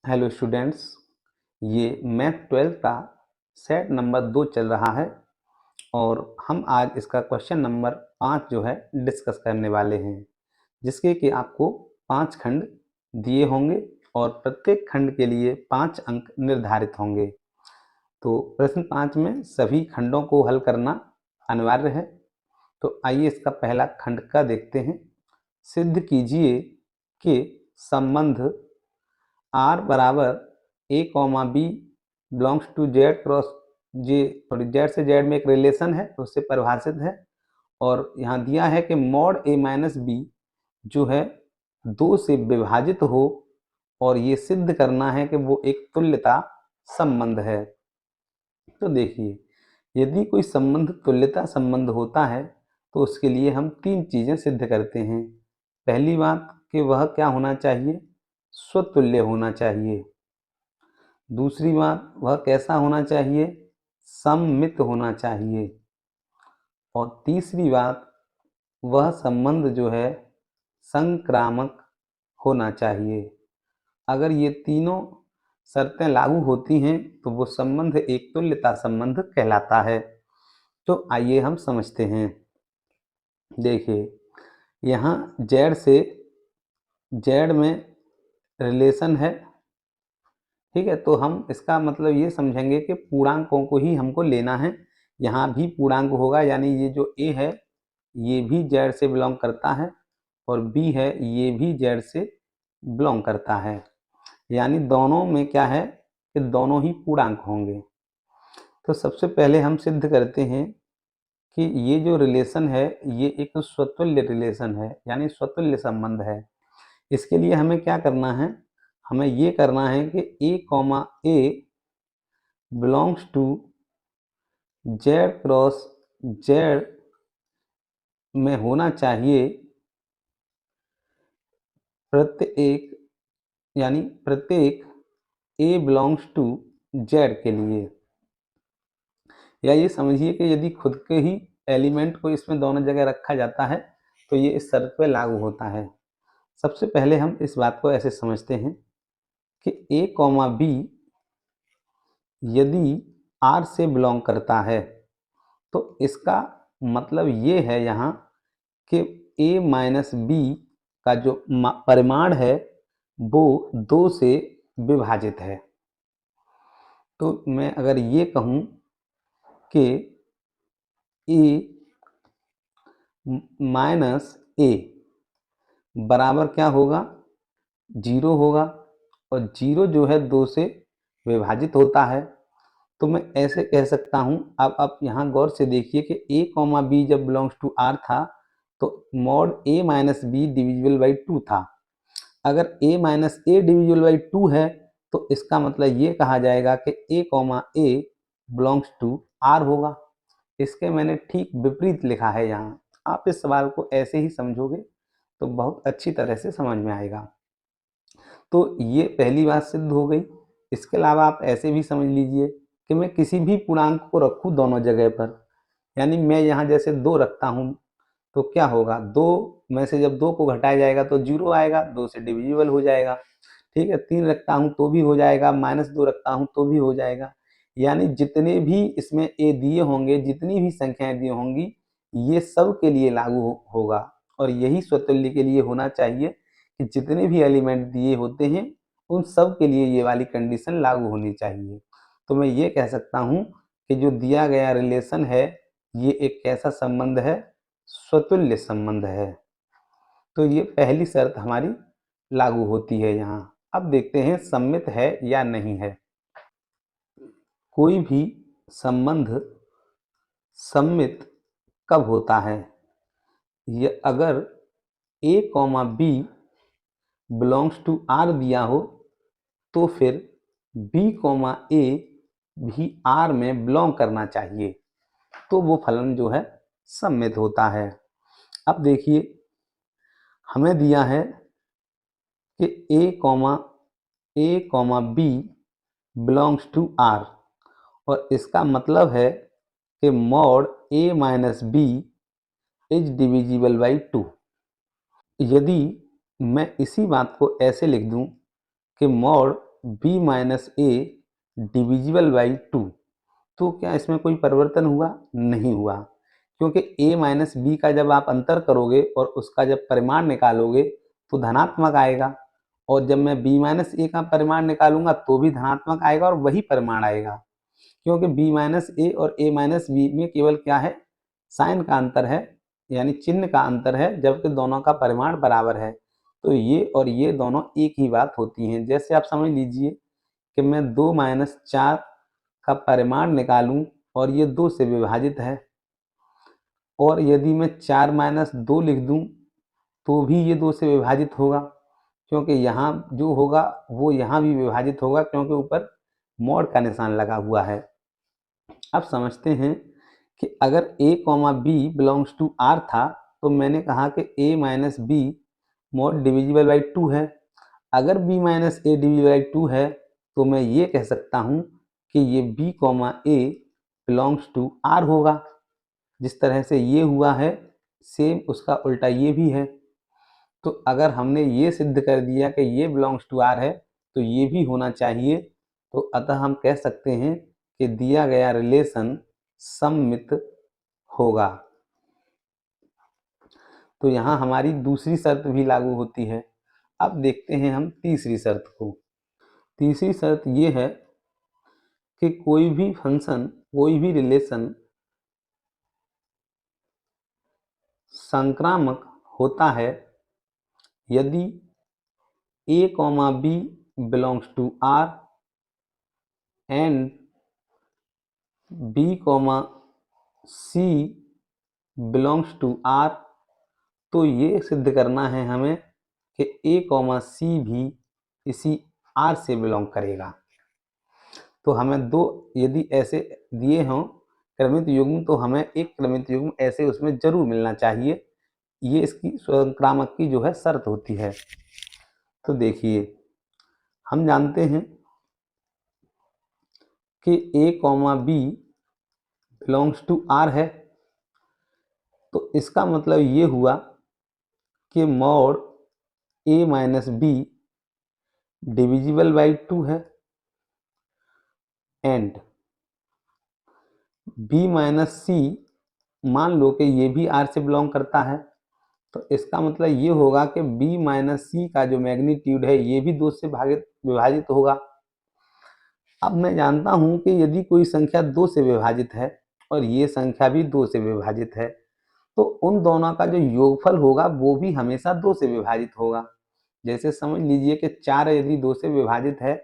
Hello students, ये math 12 का set number 2 चल रहा है और हम आज इसका क्वेश्चन नंबर 5 जो है डिस्कस करने वाले हैं, जिसके कि आपको 5 खंड दिए होंगे और प्रत्येक खंड के लिए 5 अंक निर्धारित होंगे। तो प्रश्न 5 में सभी खंडों को हल करना अनिवार्य है। तो आइए इसका पहला खंड का देखते हैं। सिद्ध कीजिए कि संबंध R बराबर A comma B belongs to Z cross J, sorry Z से जेड में एक रिलेशन है तो उससे परिभाषित है। और यहाँ दिया है कि मॉड A माइनस बी जो है 2 से विभाजित हो और ये सिद्ध करना है कि वो एक तुल्यता संबंध है। तो देखिए, यदि कोई संबंध तुल्यता संबंध होता है तो उसके लिए हम 3 चीजें सिद्ध करते हैं। पहली बात कि वह क्या होना चाहिए, स्वतुल्य होना चाहिए। दूसरी बात, वह कैसा होना चाहिए, सममित होना चाहिए। और तीसरी बात, वह संबंध जो है संक्रामक होना चाहिए। अगर ये तीनों शर्तें लागू होती हैं तो वो संबंध एक तुल्यता संबंध कहलाता है। तो आइए हम समझते हैं। देखिए, यहाँ जेड से जेड में रिलेशन है, ठीक है। तो हम इसका मतलब ये समझेंगे कि पूर्णांकों को ही हमको लेना है। यहाँ भी पूर्णांक होगा, यानी ये जो ए है ये भी जेड से बिलोंग करता है और बी है ये भी जेड से बिलोंग करता है। यानी दोनों में क्या है कि दोनों ही पूर्णांक होंगे। तो सबसे पहले हम सिद्ध करते हैं कि ये जो रिलेशन है ये एक स्वतुल्य रिलेशन है, यानी स्वतुल्य संबंध है। इसके लिए हमें क्या करना है, हमें ये करना है कि a comma a belongs to Z cross z में होना चाहिए प्रत्येक, यानी प्रत्येक ए बिलोंग्स टू जेड के लिए। या ये समझिए कि यदि खुद के ही एलिमेंट को इसमें दोनों जगह रखा जाता है तो ये इस शर्त पे लागू होता है। सबसे पहले हम इस बात को ऐसे समझते हैं कि ए कॉमा बी यदि आर से बिलोंग करता है तो इसका मतलब ये है यहाँ कि ए माइनस बी का जो परिमाण है वो 2 से विभाजित है। तो मैं अगर ये कहूँ कि ए माइनस ए बराबर क्या होगा, 0 होगा। और 0 जो है 2 से विभाजित होता है। तो मैं ऐसे कह सकता हूँ, अब आप यहाँ गौर से देखिए कि a कॉमा बी जब बिलोंग्स टू r था तो mod a minus b divisible by 2 था। अगर a minus a divisible by 2 है तो इसका मतलब ये कहा जाएगा कि a comma a belongs to r होगा। इसके मैंने ठीक विपरीत लिखा है यहाँ। आप इस सवाल को ऐसे ही समझोगे तो बहुत अच्छी तरह से समझ में आएगा। तो ये पहली बात सिद्ध हो गई। इसके अलावा आप ऐसे भी समझ लीजिए कि मैं किसी भी पूर्णांक को रखूँ दोनों जगह पर, यानी मैं यहाँ जैसे 2 रखता हूँ तो क्या होगा, 2 में से जब 2 को घटाया जाएगा तो 0 आएगा, 2 से डिविजिबल हो जाएगा, ठीक है। 3 रखता हूँ तो भी हो जाएगा, -2 रखता हूँ तो भी हो जाएगा। यानी जितने भी इसमें ए दिए होंगे, जितनी भी संख्याएं दी होंगी, ये सब के लिए लागू होगा। और यही स्वतुल्य के लिए होना चाहिए कि जितने भी एलिमेंट दिए होते हैं उन सब के लिए ये वाली कंडीशन लागू होनी चाहिए। तो मैं ये कह सकता हूँ कि जो दिया गया रिलेशन है ये एक कैसा संबंध है, स्वतुल्य संबंध है। तो ये पहली शर्त हमारी लागू होती है यहाँ। अब देखते हैं सम्मित है या नहीं है। कोई भी संबंध सम्मित कब होता है, ये अगर a comma B belongs to r दिया हो तो फिर b कॉमा ए भी r में बिलोंग करना चाहिए, तो वो फलन जो है सम्मित होता है। अब देखिए, हमें दिया है कि a comma B belongs to r और इसका मतलब है कि mod a minus b is divisible by 2। यदि मैं इसी बात को ऐसे लिख दूं कि mod b minus a divisible by 2, तो क्या इसमें कोई परिवर्तन हुआ? नहीं हुआ, क्योंकि a माइनस बी का जब आप अंतर करोगे और उसका जब परिमाण निकालोगे तो धनात्मक आएगा, और जब मैं b माइनस ए का परिमाण निकालूंगा तो भी धनात्मक आएगा और वही परिमाण आएगा, क्योंकि b माइनस ए और a माइनस बी में केवल क्या है? साइन का अंतर है, यानी चिन्ह का अंतर है, जबकि दोनों का परिमाण बराबर है। तो ये और ये दोनों एक ही बात होती हैं। जैसे आप समझ लीजिए कि मैं 2 माइनस 4 का परिमाण निकालूं और ये 2 से विभाजित है, और यदि मैं 4 माइनस 2 लिख दूं तो भी ये 2 से विभाजित होगा, क्योंकि यहाँ जो होगा वो यहाँ भी विभाजित होगा, क्योंकि ऊपर मोड़ का निशान लगा हुआ है। अब समझते हैं कि अगर a comma B belongs to r था, तो मैंने कहा कि a minus b mod divisible by 2 है। अगर b minus a divisible by 2 है तो मैं ये कह सकता हूँ कि ये b comma a belongs to r होगा। जिस तरह से ये हुआ है सेम उसका उल्टा ये भी है। तो अगर हमने ये सिद्ध कर दिया कि ये बिलोंग्स टू r है तो ये भी होना चाहिए, तो अतः हम कह सकते हैं कि दिया गया रिलेशन सममित होगा। तो यहाँ हमारी दूसरी शर्त भी लागू होती है। अब देखते हैं हम तीसरी शर्त को। तीसरी शर्त ये है कि कोई भी फंक्शन, कोई भी रिलेशन संक्रामक होता है यदि a comma B belongs to r and b comma c belongs to r। तो ये सिद्ध करना है हमें कि a कॉमा सी भी इसी r से बिलोंग करेगा। तो हमें दो यदि ऐसे दिए हों क्रमित युग्म, तो हमें एक क्रमित युग्म ऐसे उसमें जरूर मिलना चाहिए। ये इसकी संक्रामक की जो है शर्त होती है। तो देखिए, हम जानते हैं कि a comma B belongs to r है, तो इसका मतलब ये हुआ कि mod a minus b divisible by 2 है, एंड b माइनस सी मान लो कि ये भी r से बिलोंग करता है, तो इसका मतलब ये होगा कि b माइनस सी का जो मैग्नीट्यूड है ये भी 2 से विभाजित होगा। अब मैं जानता हूं कि यदि कोई संख्या 2 से विभाजित है और ये संख्या भी 2 से विभाजित है, तो उन दोनों का जो योगफल होगा वो भी हमेशा 2 से विभाजित होगा। जैसे समझ लीजिए कि 4 यदि 2 से विभाजित है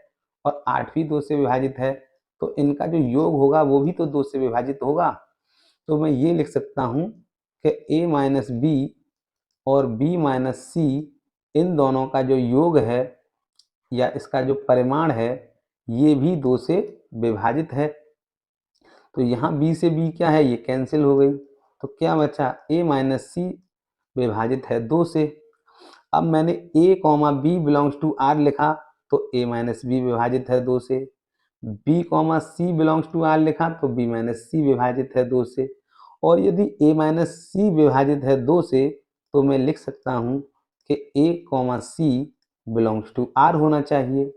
और 8 भी 2 से विभाजित है, तो इनका जो योग होगा वो भी तो 2 से विभाजित होगा। तो मैं ये लिख सकता हूँ कि a माइनस बी और b माइनस सी इन दोनों का जो योग है या इसका जो परिमाण है ये भी 2 से विभाजित है। तो यहाँ b से b क्या है, ये कैंसिल हो गई, तो क्या बचा? a माइनस सी विभाजित है 2 से। अब मैंने a comma B belongs to r लिखा, तो a माइनस बी विभाजित है 2 से। b comma c belongs to r लिखा तो b माइनस सी विभाजित है 2 से। और यदि a माइनस सी विभाजित है 2 से, तो मैं लिख सकता हूँ कि a comma c belongs to r होना चाहिए,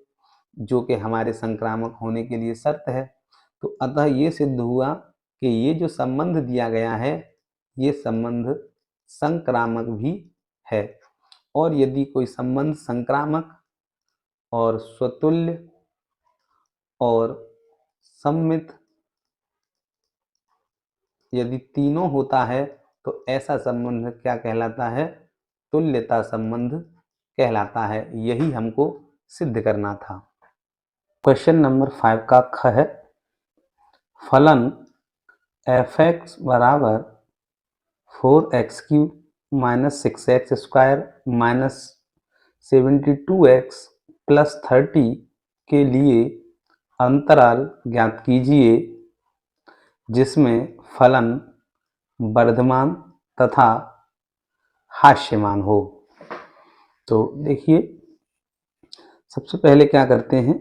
जो कि हमारे संक्रामक होने के लिए शर्त है। तो अतः ये सिद्ध हुआ कि ये जो संबंध दिया गया है ये संबंध संक्रामक भी है। और यदि कोई संबंध संक्रामक और स्वतुल्य और सममित यदि तीनों होता है तो ऐसा संबंध क्या कहलाता है? तुल्यता संबंध कहलाता है। यही हमको सिद्ध करना था। क्वेश्चन नंबर 5 का ख है, फलन f(x) बराबर 4x³ minus 6x square minus 72x plus 30 के लिए अंतराल ज्ञात कीजिए जिसमें फलन वर्धमान तथा हास्यमान हो। तो देखिए, सबसे पहले क्या करते हैं,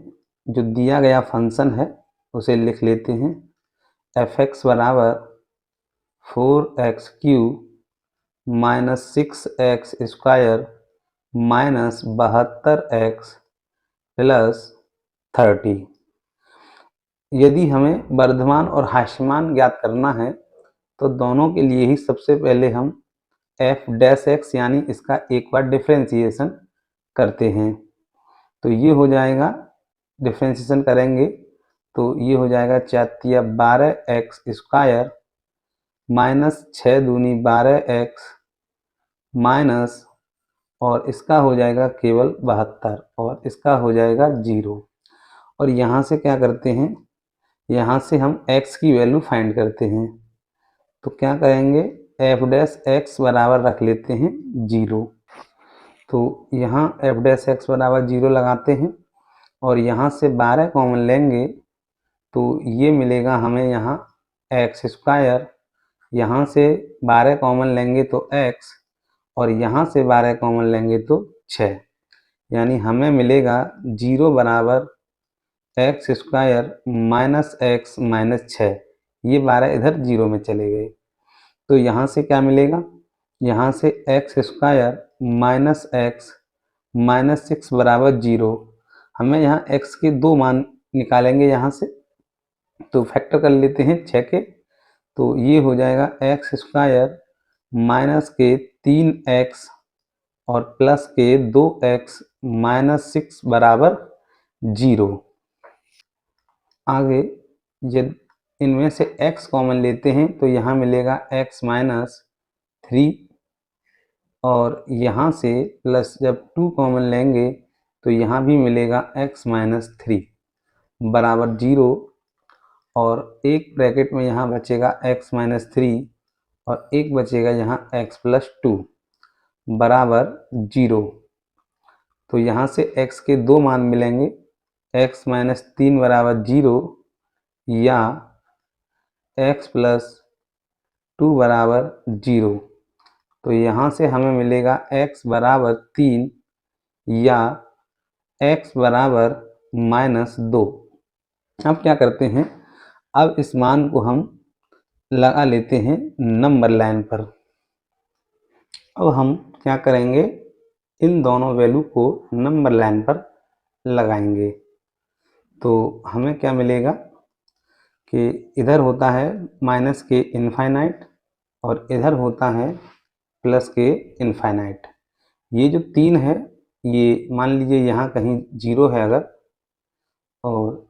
जो दिया गया फंक्शन है उसे लिख लेते हैं। f(x) बराबर 4x³ minus 6x square minus 72x plus 30। यदि हमें वर्धमान और हास्यमान ज्ञात करना है तो दोनों के लिए ही सबसे पहले हम एफ डैश एक्स यानी इसका एक बार डिफ्रेंसिएशन करते हैं। तो ये हो जाएगा, डिफ्रेंसिएशन करेंगे तो ये हो जाएगा 4×12x² माइनस 6×2=12x माइनस, और इसका हो जाएगा केवल 72 और इसका हो जाएगा 0। और यहाँ से क्या करते हैं, यहाँ से हम x की वैल्यू फाइंड करते हैं। तो क्या करेंगे, एफ डैश एक्स बराबर रख लेते हैं 0। तो यहाँ एफ डैश एक्स बराबर 0 लगाते हैं और यहाँ से 12 कॉमन लेंगे तो ये मिलेगा हमें यहाँ x²। यहाँ से 12 कॉमन लेंगे तो x, और यहाँ से 12 कॉमन लेंगे तो 6, यानी हमें मिलेगा 0 बराबर x² माइनस x माइनस 6। ये 12 इधर 0 में चले गए तो यहाँ से क्या मिलेगा, यहाँ से x² माइनस x माइनस 6 बराबर 0। हमें यहाँ x के 2 मान निकालेंगे यहाँ से, तो फैक्टर कर लेते हैं 6 के। तो ये हो जाएगा x² माइनस के 3x और प्लस के 2x माइनस 6 बराबर 0। आगे जब इनमें से x कॉमन लेते हैं तो यहाँ मिलेगा x माइनस 3, और यहाँ से प्लस जब 2 कॉमन लेंगे तो यहाँ भी मिलेगा x माइनस 3 बराबर 0, और एक ब्रैकेट में यहाँ बचेगा x माइनस 3 और एक बचेगा यहाँ x प्लस 2 बराबर 0। तो यहाँ से x के 2 मान मिलेंगे, x माइनस 3 बराबर 0 या x प्लस 2 बराबर 0। तो यहाँ से हमें मिलेगा x बराबर 3 या x बराबर माइनस 2। अब क्या करते हैं, अब इस मान को हम लगा लेते हैं नंबर लाइन पर। अब हम क्या करेंगे, इन दोनों वैल्यू को नंबर लाइन पर लगाएंगे। तो हमें क्या मिलेगा कि इधर होता है माइनस के इनफाइनाइट और इधर होता है प्लस के इनफाइनाइट। ये जो 3 है ये मान लीजिए यहाँ कहीं 0 है अगर, और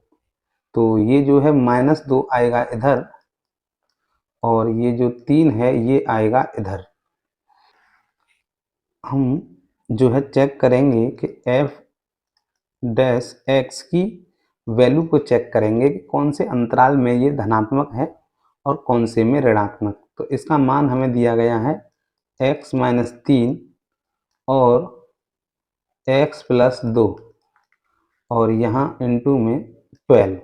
तो ये जो है -2 आएगा इधर, और ये जो 3 है ये आएगा इधर। हम जो है चेक करेंगे कि एफ डैश एक्स की वैल्यू को चेक करेंगे कि कौन से अंतराल में ये धनात्मक है और कौन से में ऋणात्मक। तो इसका मान हमें दिया गया है x माइनस 3 और x प्लस 2 और यहाँ इनटू में 12।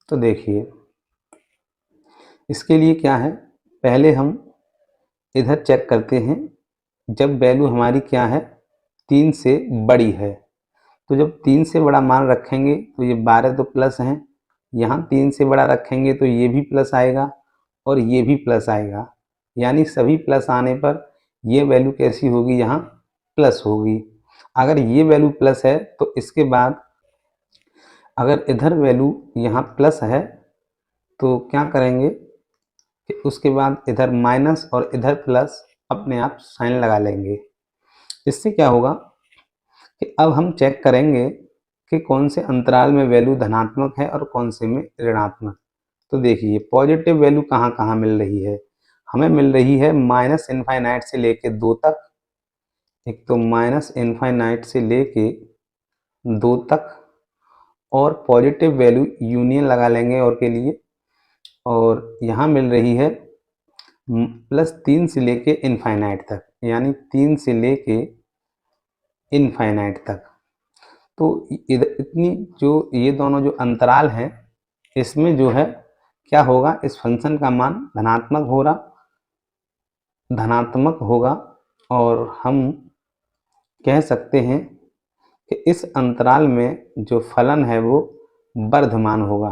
तो देखिए इसके लिए क्या है, पहले हम इधर चेक करते हैं। जब वैल्यू हमारी क्या है, 3 से बड़ी है, तो जब 3 से बड़ा मान रखेंगे तो ये 12 तो प्लस हैं, यहाँ 3 से बड़ा रखेंगे तो ये भी प्लस आएगा और ये भी प्लस आएगा, यानी सभी प्लस आने पर ये वैल्यू कैसी होगी, यहाँ प्लस होगी। अगर ये वैल्यू प्लस है तो इसके बाद अगर इधर वैल्यू यहाँ प्लस है तो क्या करेंगे कि उसके बाद इधर माइनस और इधर प्लस अपने आप साइन लगा लेंगे। इससे क्या होगा कि अब हम चेक करेंगे कि कौन से अंतराल में वैल्यू धनात्मक है और कौन से में ऋणात्मक। तो देखिए पॉजिटिव वैल्यू कहाँ कहाँ मिल रही है, हमें मिल रही है माइनस इनफाइनाइट से लेके 2 तक। एक तो माइनस इनफाइनाइट से लेके 2 तक, और पॉजिटिव वैल्यू यूनियन लगा लेंगे और के लिए, और यहाँ मिल रही है +3 से लेके इनफाइनाइट तक, यानी 3 से लेके इनफाइनाइट तक। तो इतनी जो ये दोनों जो अंतराल हैं इसमें जो है क्या होगा, इस फंक्शन का मान धनात्मक होगा, और हम कह सकते हैं कि इस अंतराल में जो फलन है वो वर्धमान होगा।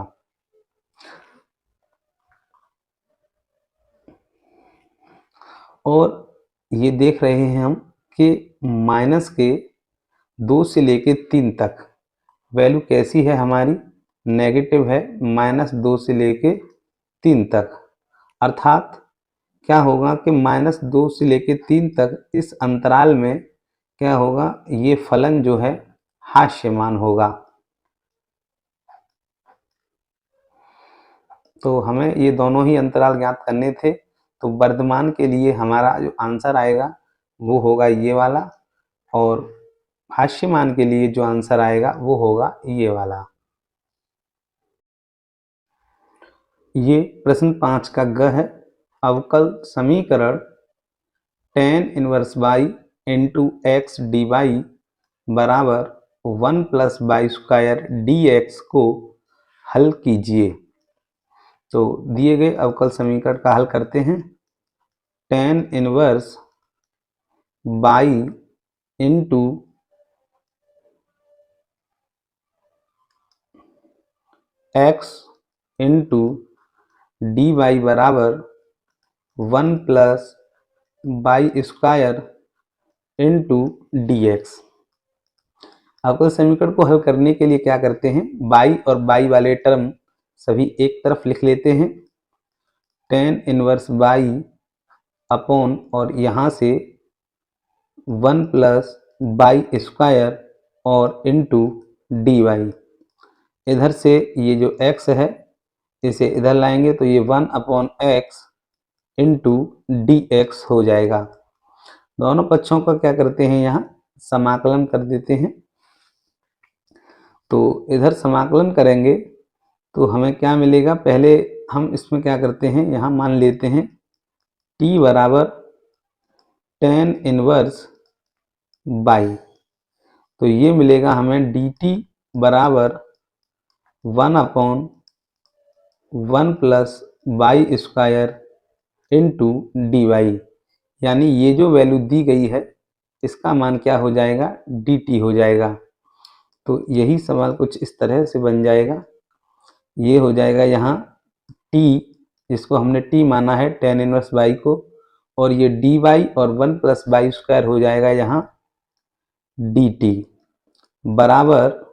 और ये देख रहे हैं हम कि -2 से लेके 3 तक वैल्यू कैसी है हमारी, नेगेटिव है, -2 से लेके 3 तक। अर्थात क्या होगा कि -2 से लेके 3 तक इस अंतराल में क्या होगा, ये फलन जो है हास्यमान होगा। तो हमें ये दोनों ही अंतराल ज्ञात करने थे। तो वर्धमान के लिए हमारा जो आंसर आएगा वो होगा ये वाला, और हास्यमान के लिए जो आंसर आएगा वो होगा ये वाला। ये प्रश्न 5 का ग है। अवकल समीकरण tan inverse y into x d y बराबर 1 plus y square d x को हल कीजिए। तो दिए गए अवकल समीकरण का हल करते हैं। tan inverse y into x into d y बराबर 1 plus y square into d x. अवकल समीकरण को हल करने के लिए क्या करते हैं, बाई और बाई वाले टर्म सभी एक तरफ लिख लेते हैं। tan इनवर्स बाई अपॉन और यहाँ से 1 प्लस बाई स्क्वायर और इंटू डी वाई। इधर से ये जो x है इसे इधर लाएंगे तो ये 1 upon x into d x हो जाएगा। दोनों पक्षों का क्या करते हैं, यहाँ समाकलन कर देते हैं। तो इधर समाकलन करेंगे तो हमें क्या मिलेगा, पहले हम इसमें क्या करते हैं, यहाँ मान लेते हैं t बराबर tan इनवर्स बाई। तो ये मिलेगा हमें dt बराबर 1 upon 1 plus y square into d y. यानी ये जो वैल्यू दी गई है इसका मान क्या हो जाएगा, dt हो जाएगा। तो यही सवाल कुछ इस तरह से बन जाएगा। ये हो जाएगा यहाँ t, जिसको हमने t माना है tan इनवर्स बाई को, और ये dy और 1 प्लस बाई स्क्वायर हो जाएगा यहाँ dt बराबर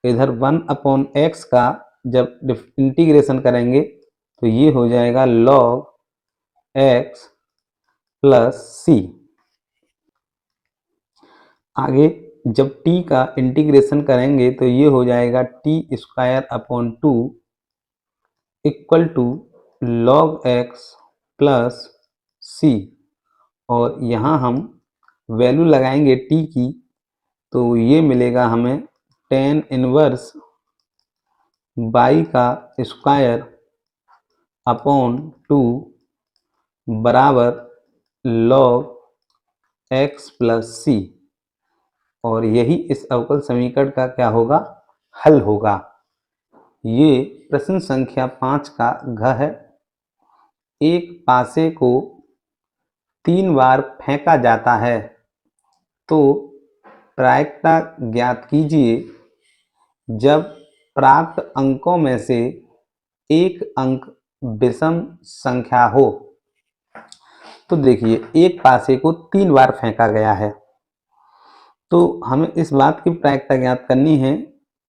इधर 1 अपॉन एक्स का जब इंटीग्रेशन करेंगे तो ये हो जाएगा log x प्लस सी। आगे जब t का इंटीग्रेशन करेंगे तो ये हो जाएगा t square upon 2 equal to log x plus c. और यहाँ हम वैल्यू लगाएंगे t की, तो ये मिलेगा हमें tan इनवर्स बाई का स्क्वायर अपॉन 2 बराबर log x प्लस सी। और यही इस अवकल समीकरण का क्या होगा, हल होगा। ये प्रश्न संख्या 5 का घ है। एक पासे को 3 बार फेंका जाता है तो प्रायिकता ज्ञात कीजिए जब प्राप्त अंकों में से एक अंक विषम संख्या हो। तो देखिए, एक पासे को 3 बार फेंका गया है तो हमें इस बात की प्रायिकता ज्ञात करनी है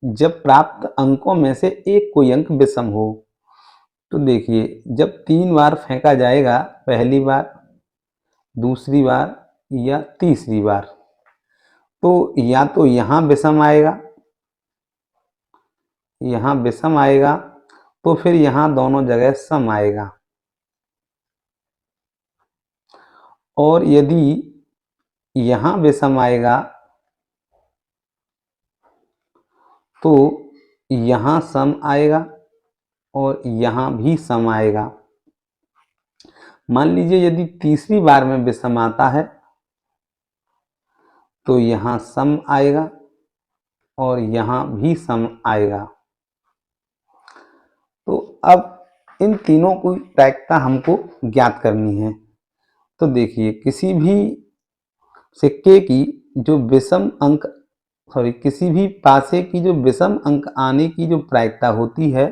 जब प्राप्त अंकों में से एक कोई अंक विषम हो। तो देखिए, जब 3 बार फेंका जाएगा, पहली बार, दूसरी बार या तीसरी बार, तो या तो यहाँ विषम आएगा, यहाँ विषम आएगा, तो फिर यहाँ दोनों जगह सम आएगा। और यदि यहाँ विषम आएगा तो यहाँ सम आएगा और यहाँ भी सम आएगा। मान लीजिए यदि तीसरी बार में विषम आता है तो यहाँ सम आएगा और यहाँ भी सम आएगा। तो अब इन तीनों की प्रायिकता हमको ज्ञात करनी है। तो देखिए, किसी भी सिक्के की जो विषम अंक किसी भी पासे की जो विषम अंक आने की जो प्रायिकता होती है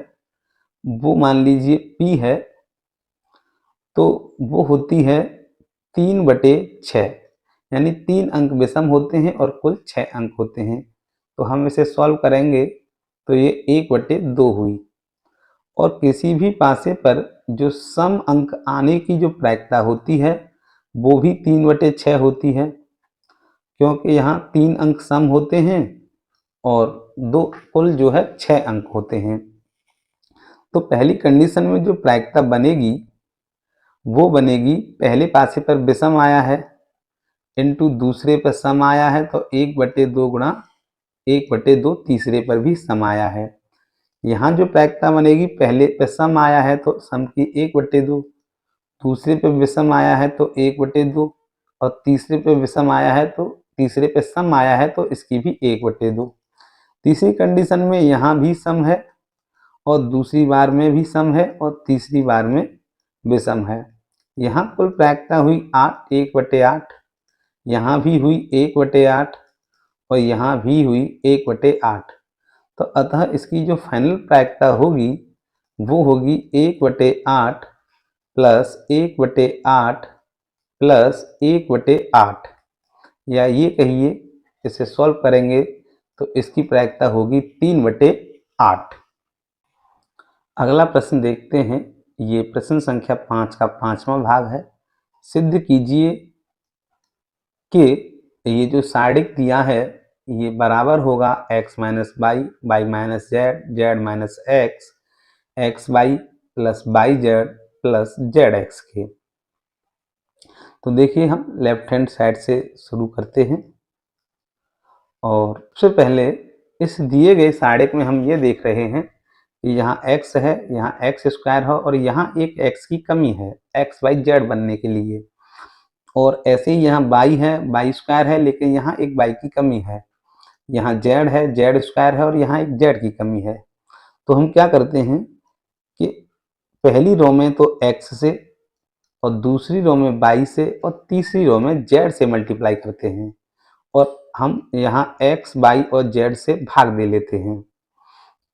वो मान लीजिए p है, तो वो होती है 3/6, यानी 3 अंक विषम होते हैं और कुल 6 अंक होते हैं। तो हम इसे सॉल्व करेंगे तो ये 1/2 हुई। और किसी भी पासे पर जो सम अंक आने की जो प्रायिकता होती है वो भी 3/6 होती है, क्योंकि यहाँ 3 अंक सम होते हैं और दो कुल जो है 6 अंक होते हैं। तो पहली कंडीशन में जो प्रायिकता बनेगी वो बनेगी, पहले पासे पर विषम आया है इंटू दूसरे पर सम आया है, तो 1/2 गुणा 1/2 तीसरे पर भी सम आया है। यहाँ जो प्रायिकता बनेगी, पहले पे सम आया है तो सम की 1/2, दूसरे पे विषम आया है तो 1/2 और तीसरे पे विषम आया है तो तीसरे पे सम आया है तो इसकी भी 1/2। तीसरी कंडीशन में यहाँ भी सम है और दूसरी बार में भी सम है और तीसरी बार में विषम है। यहाँ कुल प्रायिकता हुई 8, 1/8, यहाँ भी हुई 1/8 और यहाँ भी हुई 1/8। तो अतः इसकी जो फाइनल प्रायिकता होगी वो होगी 1/8 प्लस 1/8 प्लस 1/8, या ये कहिए इसे सॉल्व करेंगे तो इसकी प्रायिकता होगी 3/8। अगला प्रश्न देखते हैं। ये प्रश्न संख्या 5 का 5वां भाग है। सिद्ध कीजिए कि ये जो सारणिक दिया है ये बराबर होगा x minus y, y minus z, z minus x, x y plus y z plus z x के। तो देखिए हम लेफ्ट हैंड साइड से शुरू करते हैं और सबसे पहले इस दिए गए सारणिक में हम ये देख रहे हैं कि यहाँ x है, यहाँ x स्क्वायर है और यहाँ एक x की कमी है एक्स वाई जेड बनने के लिए, और ऐसे ही यहाँ y है, y स्क्वायर है लेकिन यहाँ एक y की कमी है, यहाँ z है, z स्क्वायर है और यहाँ एक z की कमी है। तो हम क्या करते हैं कि पहली रो में तो x से और दूसरी रो में y से और तीसरी रो में z से मल्टीप्लाई करते हैं और हम यहाँ x, y और z से भाग दे लेते हैं।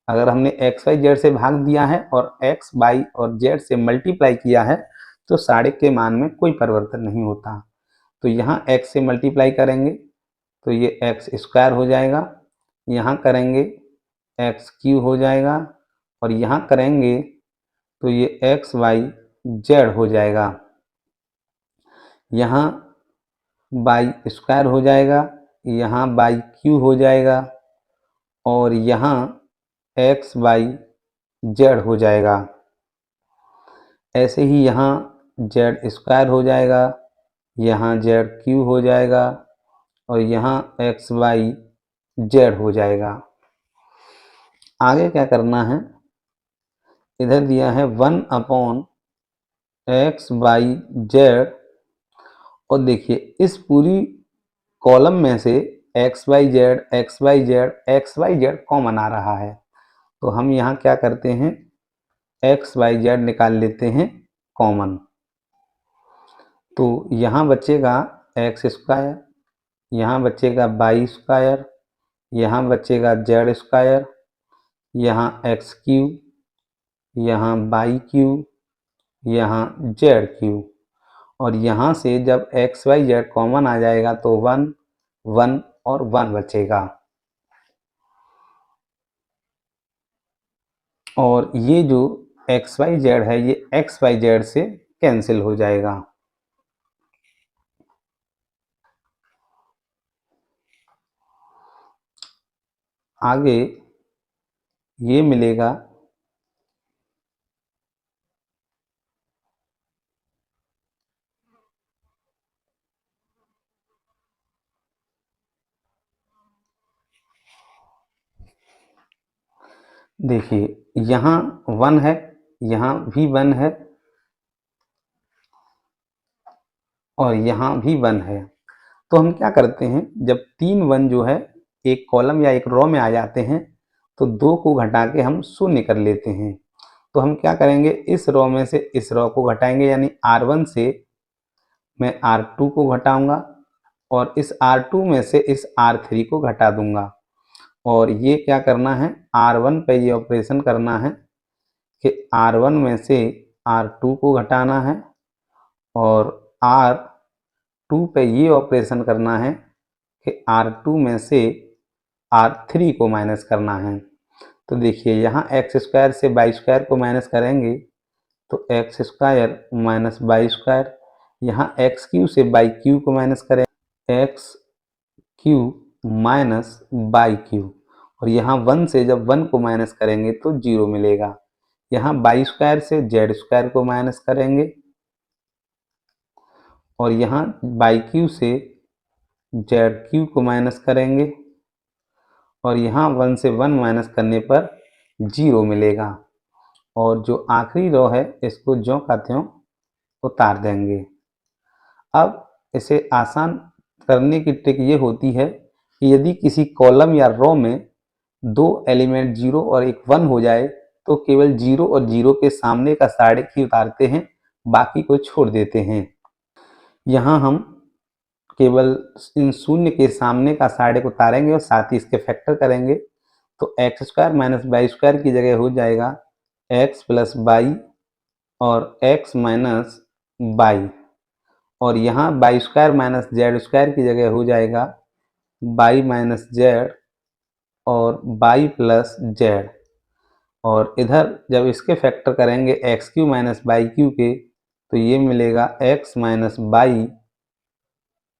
अगर हमने x, y, z से भाग दिया है और x, y और z से मल्टीप्लाई किया है तो सारणिक के मान में कोई परिवर्तन नहीं होता। तो यहाँ x से मल्टीप्लाई करेंगे तो ये एक्स स्क्वायर हो जाएगा, यहाँ करेंगे एक्स क्यू हो जाएगा और यहाँ करेंगे तो ये एक्स वाई जेड हो जाएगा, यहाँ वाई स्क्वायर हो जाएगा, यहाँ वाई क्यू हो जाएगा और यहाँ एक्स वाई जेड हो जाएगा। ऐसे ही यहाँ जेड स्क्वायर हो जाएगा, यहाँ जेड क्यू हो जाएगा और यहाँ एक्स वाई जेड हो जाएगा। आगे क्या करना है, इधर दिया है 1/x/y/z और देखिए इस पूरी कॉलम में से xyz xyz xyz कॉमन आ रहा है, तो हम यहाँ क्या करते हैं xyz निकाल लेते हैं कॉमन। तो यहाँ बचेगा एक्स स्क्वायर, यहाँ बचेगा वाई स्क्वायर, यहाँ बचेगा जेड स्क्वायर, यहाँ एक्स क्यू, यहाँ वाई क्यू, यहाँ जेड क्यू और यहाँ से जब एक्स वाई जेड कॉमन आ जाएगा तो 1 1 और 1 बचेगा और ये जो एक्स वाई जेड है ये एक्स वाई जेड से कैंसिल हो जाएगा। आगे ये मिलेगा देखिए यहाँ 1 है, यहाँ भी 1 है और यहाँ भी 1 है। तो हम क्या करते हैं, जब 3 1 जो है एक कॉलम या एक रो में आ जाते हैं तो 2 को घटा के हम 0 कर लेते हैं। तो हम क्या करेंगे, इस रो में से इस रो को घटाएंगे, यानी R1 से मैं R2 को घटाऊंगा और इस R2 में से इस R3 को घटा दूंगा और ये क्या करना है, R1 पे ये ऑपरेशन करना है कि R1 में से R2 को घटाना है और R2 पे ये ऑपरेशन करना है कि R2 में से R3 को माइनस करना है। तो देखिए यहाँ एक्स स्क्वायर से वाई स्क्वायर को माइनस करेंगे तो x square minus y square, यहाँ एक्स क्यू से वाई क्यू को माइनस करें x cube minus y cube, और यहाँ 1 से जब 1 को माइनस करेंगे तो 0 मिलेगा। यहाँ वाई स्क्वायर से जेड स्क्वायर को माइनस करेंगे और यहाँ वाई क्यू से जेड क्यू को माइनस करेंगे और यहाँ 1 से 1 माइनस करने पर 0 मिलेगा। और जो आखिरी रो है इसको ज्यों का त्यों उतार देंगे। अब इसे आसान करने की ट्रिक ये होती है कि यदि किसी कॉलम या रो में 2 एलिमेंट 0 और एक 1 हो जाए तो केवल 0 और 0 के सामने का साइड ही उतारते हैं, बाकी को छोड़ देते हैं। यहाँ हम केवल इन शून्य के सामने का साइड को उतारेंगे और साथ ही इसके फैक्टर करेंगे। तो x square minus y square की जगह हो जाएगा एक्स प्लस वाई और एक्स माइनस वाई, और यहाँ y square minus z square की जगह हो जाएगा वाई माइनस जेड और वाई प्लस जेड, और इधर जब इसके फैक्टर करेंगे x cube minus y cube के तो ये मिलेगा x minus y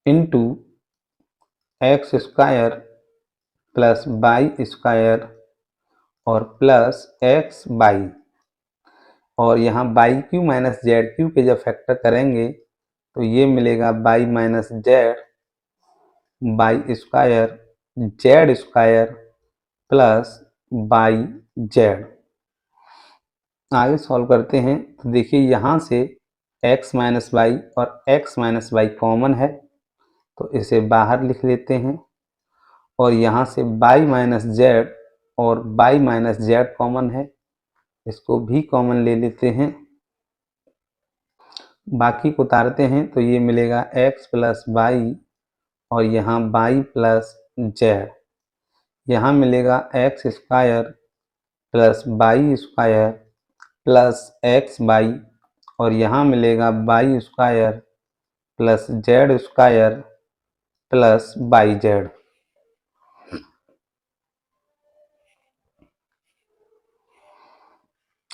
into x square plus y square और प्लस एक्स वाई, और यहाँ y Q minus z cube के जब फैक्टर करेंगे तो ये मिलेगा y minus z y square z square plus y z. आगे सॉल्व करते हैं तो देखिए यहाँ से x माइनस वाई और x माइनस वाई कॉमन है तो इसे बाहर लिख लेते हैं, और यहाँ से y माइनस जेड और y माइनस जेड कॉमन है, इसको भी कॉमन ले लेते हैं। बाकी को उतारते हैं तो ये मिलेगा x प्लस वाई और यहाँ y प्लस जेड, यहाँ मिलेगा x square plus y square plus x y, और यहाँ मिलेगा y square plus z square plus y z.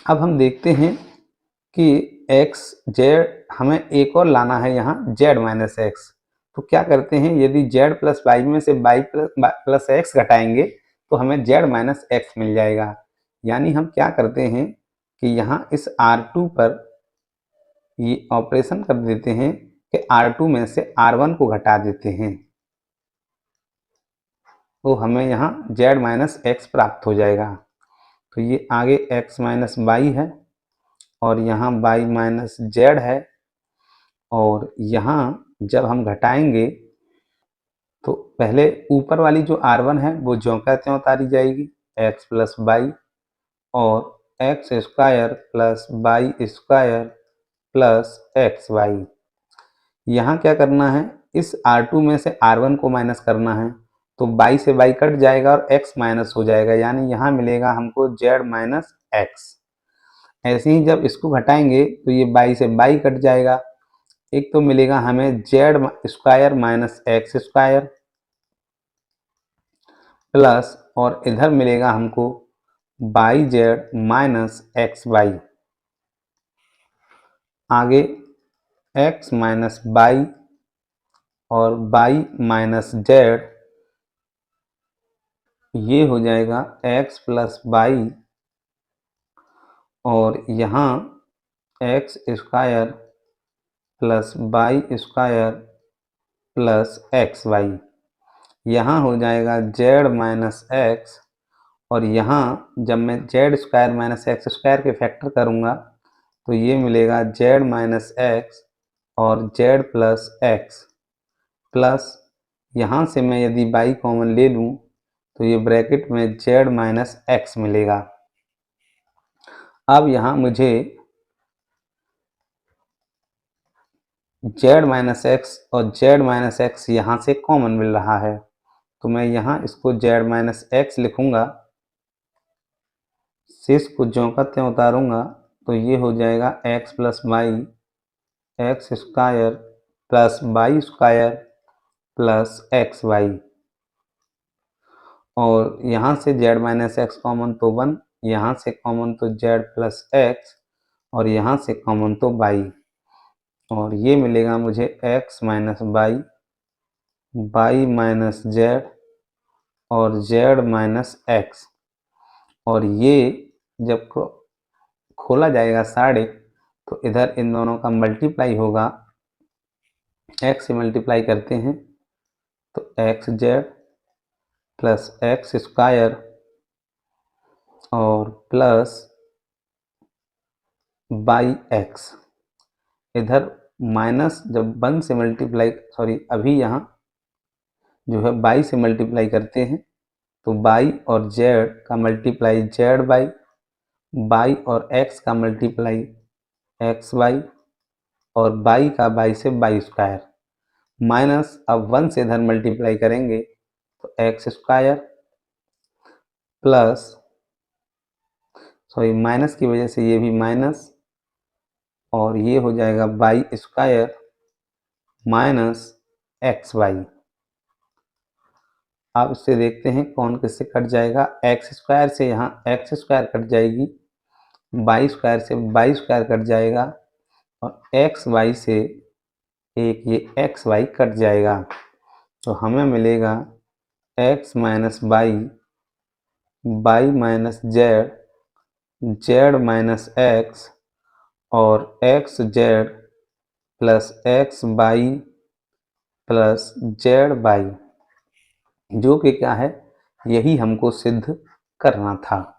अब हम देखते हैं कि एक्स जेड हमें एक और लाना है यहाँ जेड माइनस एक्स, तो क्या करते हैं यदि जेड प्लस वाई में से वाई प्लस एक्स घटाएंगे तो हमें जेड माइनस एक्स मिल जाएगा। यानी हम क्या करते हैं कि यहाँ इस R2 पर ये ऑपरेशन कर देते हैं कि R2 में से R1 को घटा देते हैं तो हमें यहाँ z माइनस एक्स प्राप्त हो जाएगा। तो ये आगे x माइनस वाई है और यहाँ y माइनस जेड है, और यहाँ जब हम घटाएंगे तो पहले ऊपर वाली जो R1 है वो ज्यों का त्यों उतारी जाएगी x प्लस वाई और x square plus y square plus x y. यहाँ क्या करना है इस R2 में से R1 को माइनस करना है तो y से y कट जाएगा और x माइनस हो जाएगा, यानी यहाँ मिलेगा हमको z माइनस एक्स। ऐसे ही जब इसको घटाएंगे तो ये y से y कट जाएगा, एक तो मिलेगा हमें z square minus x square plus और इधर मिलेगा हमको y z minus x y. आगे x माइनस वाई और y माइनस जेड, ये हो जाएगा x प्लस वाई और यहाँ x square plus y square plus x y, यहाँ हो जाएगा z माइनस एक्स, और यहाँ जब मैं z square minus x square के फैक्टर करूँगा तो ये मिलेगा z माइनस एक्स और z प्लस एक्स प्लस यहाँ से मैं यदि y कॉमन ले लूँ तो ये ब्रैकेट में z माइनस एक्स मिलेगा। अब यहाँ मुझे z माइनस एक्स और z माइनस एक्स यहाँ से कॉमन मिल रहा है तो मैं यहाँ इसको z माइनस एक्स लिखूँगा, शेष को ज्यों का त्यों उतारूँगा तो ये हो जाएगा x plus y x square plus y square plus x y, और यहाँ से z माइनस एक्स कॉमन तो 1, यहाँ से कॉमन तो z प्लस एक्स, और यहाँ से कॉमन तो y, और ये मिलेगा मुझे x minus y, y minus z और z माइनस एक्स। और ये जब खोला जाएगा साइड तो इधर इन दोनों का मल्टीप्लाई होगा, x से मल्टीप्लाई करते हैं तो x z plus x square और प्लस बाई एक्स। इधर माइनस जब 1 से मल्टीप्लाई, सॉरी अभी यहाँ जो है बाई से मल्टीप्लाई करते हैं तो बाई और जेड का मल्टीप्लाई जेड बाई और एक्स का मल्टीप्लाई एक्स बाई, और बाई का बाई से बाई स्क्वायर, माइनस अब 1 से इधर मल्टीप्लाई करेंगे तो x square plus, sorry minus की वजह से ये भी माइनस, और ये हो जाएगा y square minus x y. अब इससे देखते हैं कौन किससे कट जाएगा। एक्स स्क्वायर से यहाँ एक्स स्क्वायर कट जाएगी, बाई स्क्वायर से बाई स्क्वायर कट जाएगा, और एक्स वाई से एक ये एक्स वाई कट जाएगा। तो हमें मिलेगा x minus y, y minus z, z minus x और x z plus x y plus z y, जो कि क्या है, यही हमको सिद्ध करना था।